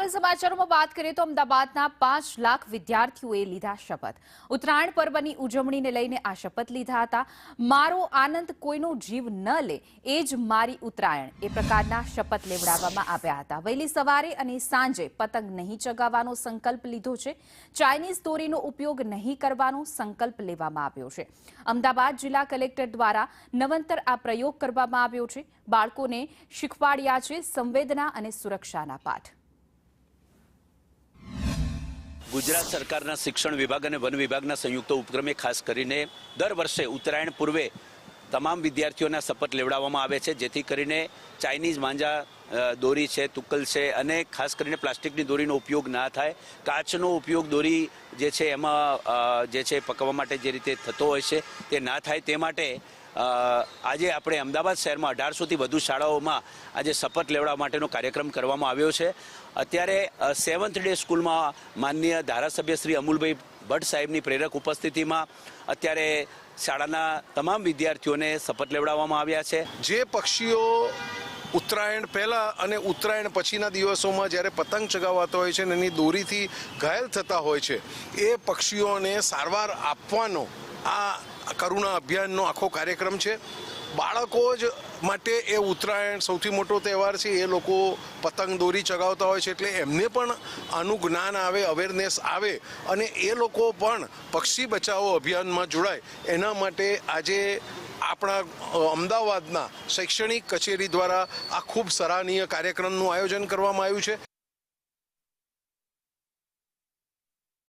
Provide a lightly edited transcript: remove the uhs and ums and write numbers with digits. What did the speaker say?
આગળ સમાચારોમાં વાત કરીએ તો અમદાવાદના 5 લાખ વિદ્યાર્થીઓએ લીધા શપથ। ઉત્તરાયણ પર્વની ઉજવણીને લઈને આ શપથ લીધા હતા। મારો આનંદ કોઈનો જીવ ન લે એ જ મારી ઉત્તરાયણ એ પ્રકારના શપથ લેવડાવવામાં આવ્યા હતા। વહેલી સવારે અને સાંજે પતંગ નહીં ચગાવવાનો સંકલ્પ લીધો છે। ચાઇનીઝ દોરીનો ઉપયોગ નહીં કરવાનો સંકલ્પ લેવામાં આવ્યો છે। અમદાવાદ જિલ્લા કલેક્ટર દ્વારા નવંતર આ પ્રયોગ કરવામાં આવ્યો છે। બાળકોને શીખવાડ્યા છે સંવેદના અને સુરક્ષાના પાઠ। ગુજરાત સરકારના શિક્ષણ વિભાગ અને વન વિભાગના સંયુક્ત ઉપક્રમે ખાસ કરીને દર વર્ષે ઉત્તરાયણ પૂર્વે તમામ વિદ્યાર્થીઓના શપથ લેવડાવવામાં આવે છે, જેથી કરીને ચાઇનીઝ માંજા દોરી છે, તુક્કલ છે અને ખાસ કરીને પ્લાસ્ટિકની દોરીનો ઉપયોગ ના થાય। કાચનો ઉપયોગ દોરી જે છે એમાં જે છે પકવવા માટે જે રીતે થતો હોય છે તે ના થાય તે માટે આજે આપણે અમદાવાદ શહેરમાં 1800થી વધુ શાળાઓમાં આજે શપથ લેવડાવવા માટેનો કાર્યક્રમ કરવામાં આવ્યો છે। અત્યારે 7th ડે સ્કૂલમાં માનનીય ધારાસભ્ય શ્રી અમુલભાઈ ભટ્ટ સાહેબની પ્રેરક ઉપસ્થિતિમાં અત્યારે શાળાના તમામ વિદ્યાર્થીઓને શપથ લેવડાવવામાં આવ્યા છે। જે પક્ષીઓ ઉત્તરાયણ પહેલાં અને ઉત્તરાયણ પછીના દિવસોમાં જ્યારે પતંગ ચગાવાતા હોય છે અને એની દોરીથી ઘાયલ થતા હોય છે, એ પક્ષીઓને સારવાર આપવાનો આ કરુણા અભિયાનનો આખો કાર્યક્રમ છે। બાળકો જ માટે એ ઉત્તરાયણ સૌથી મોટો તહેવાર છે। એ લોકો પતંગ દોરી ચગાવતા હોય છે, એટલે એમને પણ આનું જ્ઞાન આવે, અવેરનેસ આવે અને એ લોકો પણ પક્ષી બચાવો અભિયાનમાં જોડાય। એના માટે આજે આપણા અમદાવાદના શૈક્ષણિક કચેરી દ્વારા આ ખૂબ સરાહનીય કાર્યક્રમનું આયોજન કરવામાં આવ્યું છે।